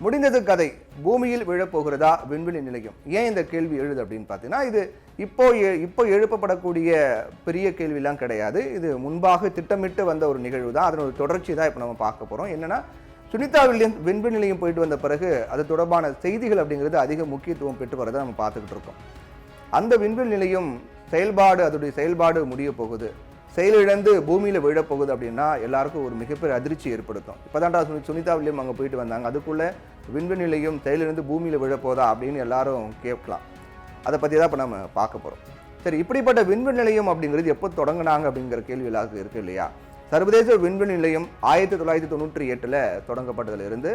முடிந்தது கதை. பூமியில் விழப்போகிறதா விண்வெளி நிலையம்? ஏன் இந்த கேள்வி எழுது அப்படின்னு பார்த்தீங்கன்னா, இது இப்போ எழுப்பப்படக்கூடிய பெரிய கேள்விலாம் கிடையாது. இது முன்பாக திட்டமிட்டு வந்த ஒரு நிகழ்வு தான். அதனோட தொடர்ச்சி தான் இப்போ நம்ம பார்க்க போகிறோம். என்னன்னா, சுனிதா வில்லியம்ஸ் விண்வெளி நிலையம் போயிட்டு வந்த பிறகு அது தொடர்பான செய்திகள் அப்படிங்கிறது அதிக முக்கியத்துவம் பெற்று வரதை நம்ம பார்த்துக்கிட்டு இருக்கோம். அந்த விண்வெளி நிலையம் அதோடைய செயல்பாடு முடிய போகுது, செயலிழந்து பூமியில் விழப்போகுது அப்படின்னா எல்லாருக்கும் ஒரு மிகப்பெரிய அதிர்ச்சி ஏற்படுத்தும். இப்போதான்டா சுனிதா வில்லியம் அங்கே போயிட்டு வந்தாங்க, அதுக்குள்ளே விண்வெளி நிலையம் செயலிழந்து பூமியில் விழப்போதா அப்படின்னு எல்லாரும் கேட்கலாம். அதை பற்றி தான் இப்போ நம்ம பார்க்க போகிறோம். சரி, இப்படிப்பட்ட விண்வெளி நிலையம் அப்படிங்கிறது எப்போ தொடங்கினாங்க அப்படிங்கிற கேள்வி எல்லாருக்கும் இருக்குது இல்லையா? சர்வதேச விண்வெளி நிலையம் 1998 தொடங்கப்பட்டதிலிருந்து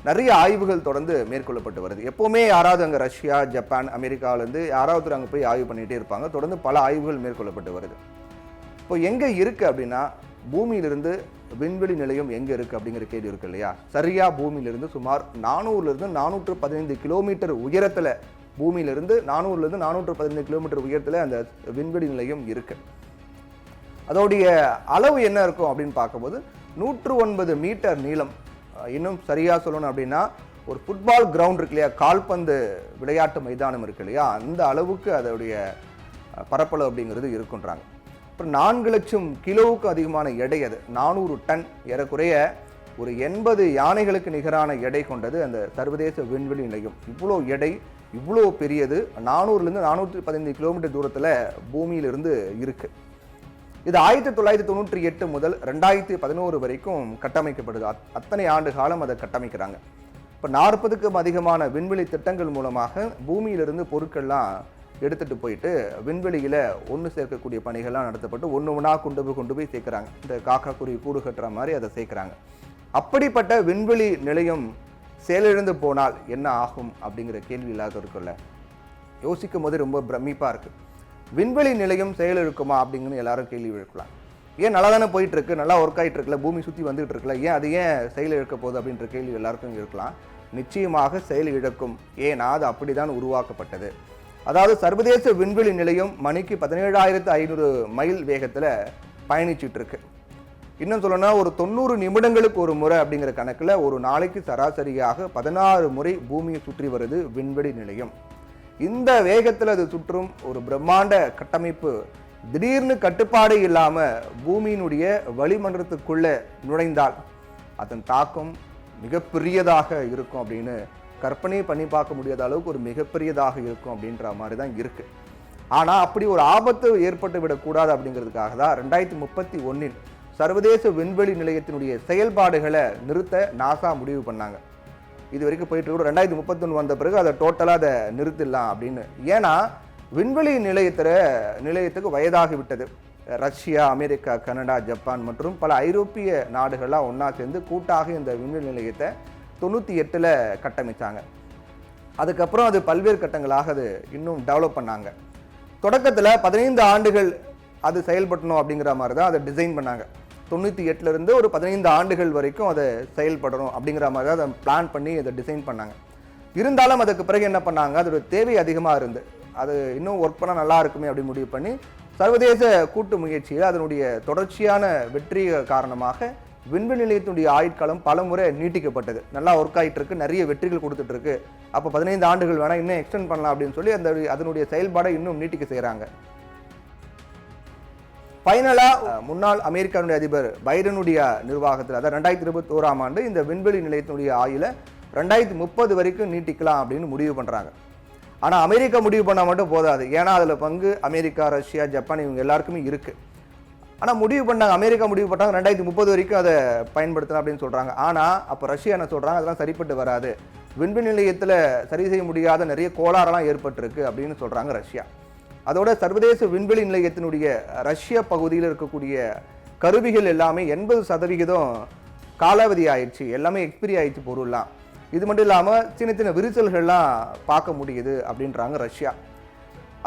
நிறைய ஆய்வுகள் தொடர்ந்து மேற்கொள்ளப்பட்டு வருது. எப்போவுமே யாராவது அங்கே ரஷ்யா, ஜப்பான், அமெரிக்காவிலேருந்து யாராவது அங்கே போய் ஆய்வு பண்ணிகிட்டே இருப்பாங்க. தொடர்ந்து பல ஆய்வுகள் மேற்கொள்ளப்பட்டு வருது. இப்போ எங்கே இருக்குது அப்படின்னா, பூமியிலிருந்து விண்வெளி நிலையம் எங்கே இருக்குது அப்படிங்கிற கேள்வி இருக்குது இல்லையா? சரியாக பூமியிலிருந்து சுமார் 400லேருந்து 415 கிலோமீட்டர் உயரத்தில், பூமியிலிருந்து 400லேருந்து 415 கிலோமீட்டர் உயரத்தில் அந்த விண்வெளி நிலையம் இருக்குது. அதோடைய அளவு என்ன இருக்கும் அப்படின்னு பார்க்கும்போது 109 மீட்டர் நீளம். இன்னும் சரியாக சொல்லணும் அப்படின்னா, ஒரு ஃபுட்பால் கிரவுண்ட் இருக்கு இல்லையா, கால்பந்து விளையாட்டு மைதானம் இருக்கு இல்லையா, அந்த அளவுக்கு அதோடைய பரப்பளவு அப்படிங்கிறது இருக்குன்றாங்க. அப்புறம் 4 லட்சம் கிலோவுக்கு அதிகமான எடை, அது 400 டன், ஏறக்குறைய ஒரு 80 யானைகளுக்கு நிகரான எடை கொண்டது அந்த சர்வதேச விண்வெளி நிலையம். இவ்வளோ எடை, இவ்வளோ பெரியது, 400லேருந்து 415 கிலோமீட்டர் தூரத்தில் பூமியிலிருந்து இருக்குது. இது 1998 முதல் 2011 வரைக்கும் கட்டமைக்கப்படுது. அத்தனை ஆண்டு காலம் அதை கட்டமைக்கிறாங்க. இப்போ 40க்கும் அதிகமான விண்வெளி திட்டங்கள் மூலமாக பூமியிலிருந்து பொருட்கள்லாம் எடுத்துகிட்டு போயிட்டு விண்வெளியில் ஒன்று சேர்க்கக்கூடிய பணிகள்லாம் நடத்தப்பட்டு ஒன்று கொண்டு போய் சேர்க்குறாங்க. இந்த காக்கா குருவி கூடு கட்டுற மாதிரி அதை சேர்க்குறாங்க. அப்படிப்பட்ட விண்வெளி நிலையம் செயலிழந்து போனால் என்ன ஆகும் அப்படிங்கிற கேள்வி இல்லாத இருக்குல்ல. யோசிக்கும் போது ரொம்ப பிரமிப்பாக இருக்குது. விண்வெளி நிலையம் செயலிழக்குமா அப்படிங்கன்னு எல்லாரும் கேள்வி எழுக்கலாம். ஏன் நல்லா தானே போயிட்டு இருக்கு, நல்லா ஒர்க் ஆகிட்டு இருக்குல்ல, பூமி சுற்றி வந்துகிட்டு இருக்குல்ல, ஏன் அது ஏன் செயலிழக்க போகுது அப்படின்ற கேள்வி எல்லாருக்கும் இருக்கலாம். நிச்சயமாக செயல் இழக்கும். ஏன்னா அது அப்படிதான் உருவாக்கப்பட்டது. அதாவது சர்வதேச விண்வெளி நிலையம் மணிக்கு 17,500 மைல் வேகத்தில் பயணிச்சுட்டு இருக்கு. இன்னும் சொல்லணும்னா ஒரு 90 நிமிடங்களுக்கு ஒரு முறை அப்படிங்கிற கணக்கில் ஒரு நாளைக்கு சராசரியாக 16 முறை பூமியை சுற்றி வருது விண்வெளி நிலையம். இந்த வேகத்தில் அது சுற்றும் ஒரு பிரம்மாண்ட கட்டமைப்பு திடீர்னு கட்டுப்பாடு இல்லாமல் பூமியினுடைய வளிமண்டலத்துக்குள்ளே நுழைந்தால் அதன் தாக்கம் மிகப்பெரியதாக இருக்கும் அப்படின்னு கற்பனை பண்ணி பார்க்க முடியாத அளவுக்கு ஒரு மிகப்பெரியதாக இருக்கும் அப்படின்ற மாதிரி தான் இருக்குது. ஆனால் அப்படி ஒரு ஆபத்து ஏற்பட்டு விடக்கூடாது அப்படிங்கிறதுக்காக தான் 2031 சர்வதேச விண்வெளி நிலையத்தினுடைய செயல்பாடுகளை நிறுத்த நாசா முடிவு பண்ணாங்க. இது வரைக்கும் போயிட்டு 2031 வந்த பிறகு அதை டோட்டலாக அதை நிறுத்திடலாம் அப்படின்னு. ஏன்னா விண்வெளி நிலையத்துக்கு வயதாகி விட்டது. ரஷ்யா, அமெரிக்கா, கனடா, ஜப்பான் மற்றும் பல ஐரோப்பிய நாடுகள்லாம் ஒன்றா சேர்ந்து கூட்டாக இந்த விண்வெளி நிலையத்தை 98 கட்டமைச்சாங்க. அதுக்கப்புறம் அது பல்வேறு கட்டங்களாக அது இன்னும் டெவலப் பண்ணாங்க. தொடக்கத்தில் 15 ஆண்டுகள் அது செயல்படணும் அப்படிங்கிற மாதிரி தான் அதை டிசைன் பண்ணாங்க. 98 ஒரு 15 ஆண்டுகள் வரைக்கும் அதை செயல்படணும் அப்படிங்கிற மாதிரி தான் அதை பிளான் பண்ணி அதை டிசைன் பண்ணாங்க. இருந்தாலும் அதுக்கு பிறகு என்ன பண்ணாங்க, அதோட தேவை அதிகமாக இருந்து அது இன்னும் ஒர்க் பண்ணால் நல்லா இருக்குமே அப்படின்னு முடிவு பண்ணி சர்வதேச கூட்டு முயற்சியில் அதனுடைய தொடர்ச்சியான வெற்றி காரணமாக விண்வெளி நிலையத்தினுடைய ஆயுட்காலம் பல முறை நீட்டிக்கப்பட்டது. நல்லா ஒர்க் ஆகிட்டு இருக்கு, நிறைய வெற்றிகள் கொடுத்துட்டு இருக்கு. அப்போ 15 ஆண்டுகள் வேணால் இன்னும் எக்ஸ்டெண்ட் பண்ணலாம் அப்படின்னு சொல்லி அதனுடைய செயல்பாடை இன்னும் நீட்டிக்க செய்கிறாங்க. ஃபைனலாக முன்னாள் அமெரிக்காவுடைய அதிபர் பைடனுடைய நிர்வாகத்தில், அதாவது 2021 இந்த விண்வெளி நிலையத்தினுடைய ஆயுளை 2030 வரைக்கும் நீட்டிக்கலாம் அப்படின்னு முடிவு பண்ணுறாங்க. ஆனால் அமெரிக்கா முடிவு பண்ணால் மட்டும் போதாது. ஏன்னா அதில் பங்கு அமெரிக்கா, ரஷ்யா, ஜப்பான் இவங்க எல்லாருக்குமே இருக்குது. ஆனால் முடிவு பண்ணாங்க, அமெரிக்கா முடிவு பண்ணாங்க 2030 வரைக்கும் அதை பயன்படுத்தலாம் அப்படின்னு சொல்கிறாங்க. ஆனால் அப்போ ரஷ்யா என்ன சொல்கிறாங்க, அதெல்லாம் சரிப்பட்டு வராது, விண்வெளி நிலையத்தில் சரி செய்ய முடியாத நிறைய கோளாறுலாம் ஏற்பட்டிருக்கு அப்படின்னு சொல்கிறாங்க ரஷ்யா. அதோட சர்வதேச விண்வெளி நிலையத்தினுடைய ரஷ்ய பகுதியில் இருக்கக்கூடிய கருவிகள் எல்லாமே 80% காலாவதி ஆயிடுச்சு, எல்லாமே எக்ஸ்பிரி ஆயிடுச்சு பொருள்லாம். இது மட்டும் இல்லாமல் சின்ன சின்ன விரிசல்கள்லாம் பார்க்க முடியுது அப்படின்றாங்க ரஷ்யா.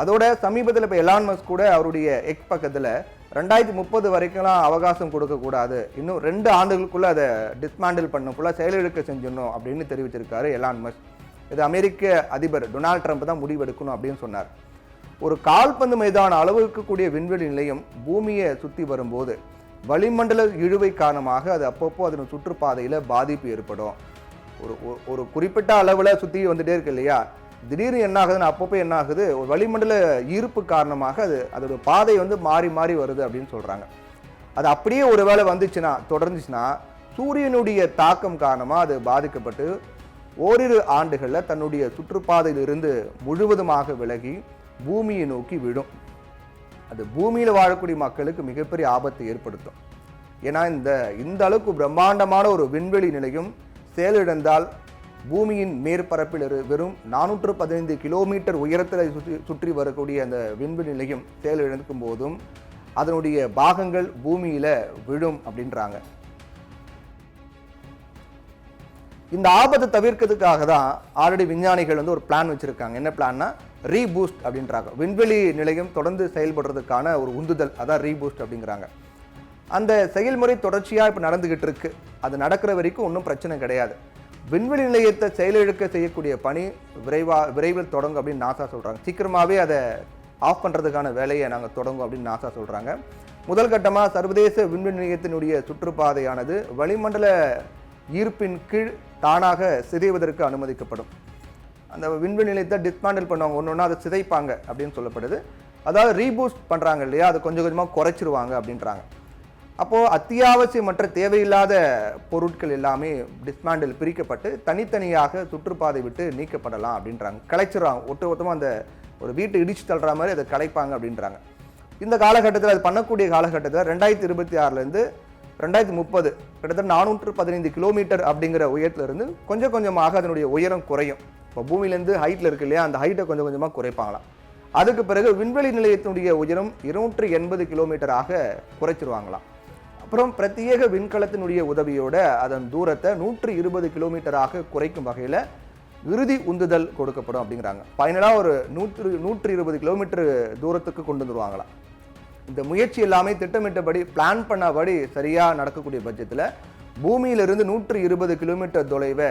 அதோட சமீபத்தில் இப்போ எலான் மஸ்க் கூட அவருடைய எக்ஸ் பக்கத்தில் 2030 வரைக்கும்லாம் அவகாசம் கொடுக்கக்கூடாது, இன்னும் 2 ஆண்டுகளுக்குள்ளே அதை டிஸ்மேண்டில் பண்ண ஃபுல்லாக செயலிழக்க செஞ்சிடணும் அப்படின்னு தெரிவிச்சிருக்காரு எலான் மஸ்க். இது அமெரிக்க அதிபர் டொனால்ட் ட்ரம்ப் தான் முடிவெடுக்கணும் அப்படின்னு சொன்னார். ஒரு கால்பந்து மைதான அளவு இருக்கக்கூடிய விண்வெளி நிலையம் பூமியை சுற்றி வரும்போது வளிமண்டல இழுவை காரணமாக அது அப்பப்போ அதன் சுற்றுப்பாதையில் பாதிப்பு ஏற்படும். ஒரு ஒரு குறிப்பிட்ட அளவில் சுற்றி வந்துட்டே இருக்கு இல்லையா, திடீர்னு என்ன ஆகுதுன்னு அப்பப்போ என்ன ஆகுது, ஒரு வளிமண்டல ஈர்ப்பு காரணமாக அதோட பாதை வந்து மாறி மாறி வருது அப்படின்னு சொல்கிறாங்க. அது அப்படியே ஒரு வேளை வந்துச்சுன்னா தொடர்ந்துச்சுன்னா சூரியனுடைய தாக்கம் காரணமாக அது பாதிக்கப்பட்டு ஓரிரு ஆண்டுகளில் தன்னுடைய சுற்றுப்பாதையிலிருந்து முழுவதுமாக விலகி பூமியை நோக்கி விடும். அது பூமியில் வாழக்கூடிய மக்களுக்கு மிகப்பெரிய ஆபத்தை ஏற்படுத்தும். ஏன்னா இந்த அளவுக்கு பிரம்மாண்டமான ஒரு விண்வெளி நிலையம் செயலிழந்தால் பூமியின் மேற்பரப்பில் வெறும் 415 கிலோமீட்டர் உயரத்தில் சுற்றி வரக்கூடிய அந்த விண்வெளி நிலையம் செயலிழக்கும் போதும் அதனுடைய பாகங்கள் பூமியில் விழும் அப்படின்றாங்க. இந்த ஆபத்தை தவிர்க்கிறதுக்காக தான் ஆல்ரெடி விஞ்ஞானிகள் வந்து ஒரு பிளான் வச்சிருக்காங்க. என்ன பிளான்னா ரீபூஸ்ட் அப்படின்றாங்க. விண்வெளி நிலையம் தொடர்ந்து செயல்படுறதுக்கான ஒரு உந்துதல், அதான் ரீபூஸ்ட் அப்படிங்கிறாங்க. அந்த செயல்முறை தொடர்ச்சியாக இப்போ நடந்துகிட்டு இருக்கு. அது நடக்கிற வரைக்கும் ஒன்றும் பிரச்சனை கிடையாது. விண்வெளி நிலையத்தை செயலிழக்க செய்யக்கூடிய பணி விரைவில் தொடங்கும் அப்படின்னு நாசா சொல்கிறாங்க. சீக்கிரமாகவே அதை ஆஃப் பண்ணுறதுக்கான வேலையை நாங்கள் தொடங்கும் அப்படின்னு நாசா சொல்கிறாங்க. முதல் கட்டமாக சர்வதேச விண்வெளி நிலையத்தினுடைய சுற்றுப்பாதையானது வளிமண்டல ஈர்ப்பின் கீழ் தானாக சிதைவதற்கு அனுமதிக்கப்படும். அந்த விண்வெளி நிலையத்தை டிஸ்மேண்டில் பண்ணுவாங்க, ஒன்று ஒன்றா அதை சிதைப்பாங்க அப்படின்னு சொல்லப்படுது. அதாவது ரீபூஸ்ட் பண்ணுறாங்க இல்லையா, அதை கொஞ்சம் கொஞ்சமாக குறைச்சிருவாங்க அப்படின்றாங்க. அப்போது அத்தியாவசியமற்ற தேவையில்லாத பொருட்கள் எல்லாமே டிஸ்மேண்டில் பிரிக்கப்பட்டு தனித்தனியாக சுற்றுப்பாதை விட்டு நீக்கப்படலாம் அப்படின்றாங்க. கலைச்சிடுறாங்க, ஒட்டுமொத்தமாக அந்த ஒரு வீட்டை இடிச்சு தள்ளுற மாதிரி அதை கலைப்பாங்க அப்படின்றாங்க. இந்த காலகட்டத்தில் அது பண்ணக்கூடிய காலகட்டத்தில் 2026 2030 கிட்டத்தட்ட 415 கிலோமீட்டர் அப்படிங்கிற உயரத்திலிருந்து கொஞ்சம் கொஞ்சமாக அதனுடைய உயரம் குறையும். இப்போ பூமியிலேருந்து ஹைட்டில் இருக்கு இல்லையா, அந்த ஹைட்டை கொஞ்சம் கொஞ்சமாக குறைப்பாங்களாம். அதுக்கு பிறகு விண்வெளி நிலையத்தினுடைய உயரம் 280 கிலோமீட்டராக குறைச்சிருவாங்களாம். அப்புறம் பிரத்யேக விண்கலத்தினுடைய உதவியோட அதன் தூரத்தை 120 கிலோமீட்டராக குறைக்கும் வகையில் இறுதி உந்துதல் கொடுக்கப்படும் அப்படிங்கிறாங்க. ஃபைனலாக ஒரு 120 கிலோமீட்டர் தூரத்துக்கு கொண்டு வந்துருவாங்களாம். இந்த முயற்சி எல்லாமே திட்டமிட்டபடி பிளான் பண்ணபடி சரியாக நடக்கக்கூடிய பட்சத்தில் பூமியிலிருந்து 120 கிலோமீட்டர் தொலைவை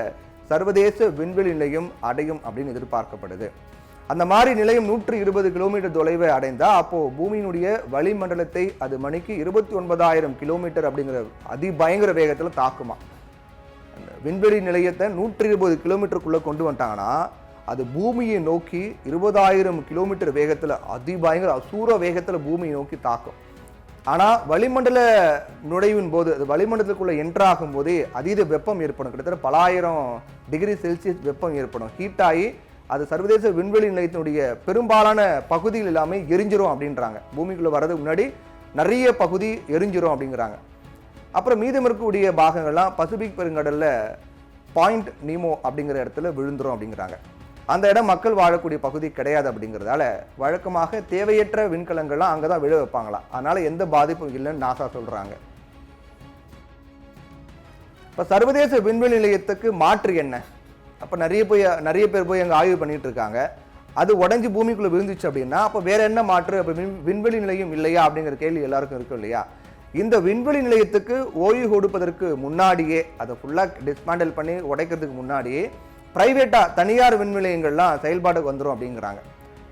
சர்வதேச விண்வெளி நிலையம் அடையும் அப்படின்னு எதிர்பார்க்கப்படுது. அந்த மாதிரி நிலையம் 120 கிலோமீட்டர் தொலைவை அடைந்தால் அப்போது பூமியினுடைய வளிமண்டலத்தை அது மணிக்கு 29,000 கிலோமீட்டர் அப்படிங்கிற அதிபயங்கர வேகத்தில் தாக்குமா. அந்த விண்வெளி நிலையத்தை 120 கிலோமீட்டருக்குள்ளே கொண்டு வந்துட்டாங்கன்னா அது பூமியை நோக்கி 20,000 கிலோமீட்டர் வேகத்தில் அதிபயங்கர அசூர வேகத்தில் பூமியை நோக்கி தாக்கும். ஆனால் வளிமண்டல நுழைவின் போது அது வளிமண்டலத்துக்குள்ளே என்ட்ராகும் போதே அதீத வெப்பம் ஏற்படும். கிட்டத்தட்ட 1000 டிகிரி செல்சியஸ் வெப்பம் ஏற்படும். ஹீட்டாகி அது சர்வதேச விண்வெளி நிலையத்தினுடைய பெரும்பாலான பகுதிகள் எல்லாமே எரிஞ்சிரும் அப்படின்றாங்க. பூமிக்குள்ளே வர்றதுக்கு முன்னாடி நிறைய பகுதி எரிஞ்சிரும் அப்படிங்கிறாங்க. அப்புறம் மீதம் இருக்கக்கூடிய பாகங்கள்லாம் பசிபிக் பெருங்கடலில் பாயிண்ட் நீமோ அப்படிங்கிற இடத்துல விழுந்துரும் அப்படிங்கிறாங்க. அந்த இடம் மக்கள் வாழக்கூடிய பகுதி கிடையாது அப்படிங்கிறதால வழக்கமாக தேவையற்ற விண்கலங்கள்லாம் அங்கே தான் விழ வைப்பாங்களாம். அதனால் எந்த பாதிப்பும் இல்லைன்னு நாசா சொல்கிறாங்க. இப்போ சர்வதேச விண்வெளி நிலையத்துக்கு மாற்று என்ன? அப்போ நிறைய பேர் போய் அங்கே ஆய்வு பண்ணிட்டு இருக்காங்க. அது உடஞ்சி பூமிக்குள்ளே விழுந்துச்சு அப்படின்னா அப்போ வேற என்ன மாற்று? அப்போ விண்வெளி நிலையம் இல்லையா அப்படிங்கிற கேள்வி எல்லாருக்கும் இருக்கும் இல்லையா. இந்த விண்வெளி நிலையத்துக்கு ஓய்வு கொடுப்பதற்கு முன்னாடியே அதை ஃபுல்லாக டிஸ்மேண்டில் பண்ணி உடைக்கிறதுக்கு முன்னாடியே பிரைவேட்டாக தனியார் விண்வெளி நிலையங்கள்லாம் செயல்பாட்டுக்கு வந்துடும் அப்படிங்கிறாங்க.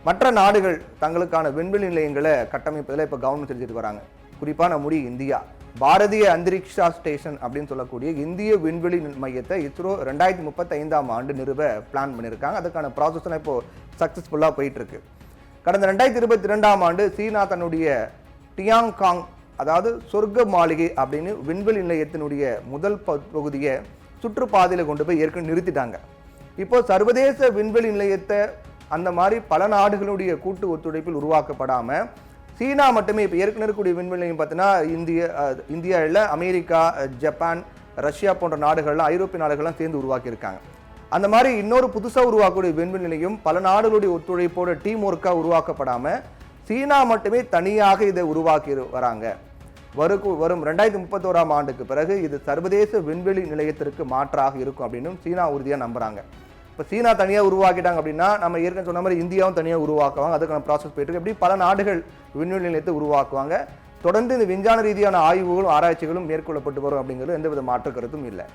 மற்ற நாடுகள் தங்களுக்கான விண்வெளி நிலையங்களை கட்டமைப்பதில் இப்போ கவனம் செலுத்திட்டு வராங்க. குறிப்பாக நம்முடைய இந்தியா பாரதிய அந்தரிக்ஷா ஸ்டேஷன் அப்படின்னு சொல்லக்கூடிய இந்திய விண்வெளி மையத்தை இஸ்ரோ 2035 நிறுவ பிளான் பண்ணியிருக்காங்க. அதுக்கான ப்ராசஸ்லாம் இப்போ சக்ஸஸ்ஃபுல்லாக போயிட்டு இருக்கு. கடந்த 2022 சீனா தன்னுடைய டியாங்காங் அதாவது சொர்க்க மாளிகை அப்படின்னு விண்வெளி நிலையத்தினுடைய முதல் பகுதியை சுற்றுப்பாதையில் கொண்டு போய் ஏற்கனவே நிறுத்திட்டாங்க. இப்போ சர்வதேச விண்வெளி நிலையத்தை அந்த மாதிரி பல நாடுகளுடைய கூட்டு ஒத்துழைப்பில் உருவாக்கப்படாமல் சீனா மட்டுமே இப்போ ஏற்கனவே இருக்கக்கூடிய விண்வெளி நிலையம் பார்த்தீங்கன்னா இந்தியா இல்லை, அமெரிக்கா, ஜப்பான், ரஷ்யா போன்ற நாடுகள்லாம் ஐரோப்பிய நாடுகள்லாம் சேர்ந்து உருவாக்கியிருக்காங்க. அந்த மாதிரி இன்னொரு புதுசாக உருவாக்கக்கூடிய விண்வெளி நிலையம் பல நாடுகளுடைய ஒத்துழைப்போட டீம் ஒர்க்காக உருவாக்கப்படாமல் சீனா மட்டுமே தனியாக இதை உருவாக்கி வராங்க. வரும் 2031 பிறகு இது சர்வதேச விண்வெளி நிலையத்திற்கு மாற்றாக இருக்கும் அப்படின்னு சீனா உறுதியாக நம்புறாங்க. இப்போ சீனா தனியாக உருவாக்கிட்டாங்க அப்படின்னா நம்ம ஏற்கனவே சொன்ன மாதிரி இந்தியாவும் தனியாக உருவாக்குவாங்க. அதுக்கான ப்ராசஸ் போயிட்டு இருக்கு. எப்படி பல நாடுகள் விண்வெளி நிலையத்தை உருவாக்குவாங்க. தொடர்ந்து இந்த விஞ்ஞான ரீதியான ஆய்வுகளும் ஆராய்ச்சிகளும் மேற்கொள்ளப்பட்டு வரும் அப்படிங்கிறது எந்தவித மாற்று கருத்தும் இல்லை.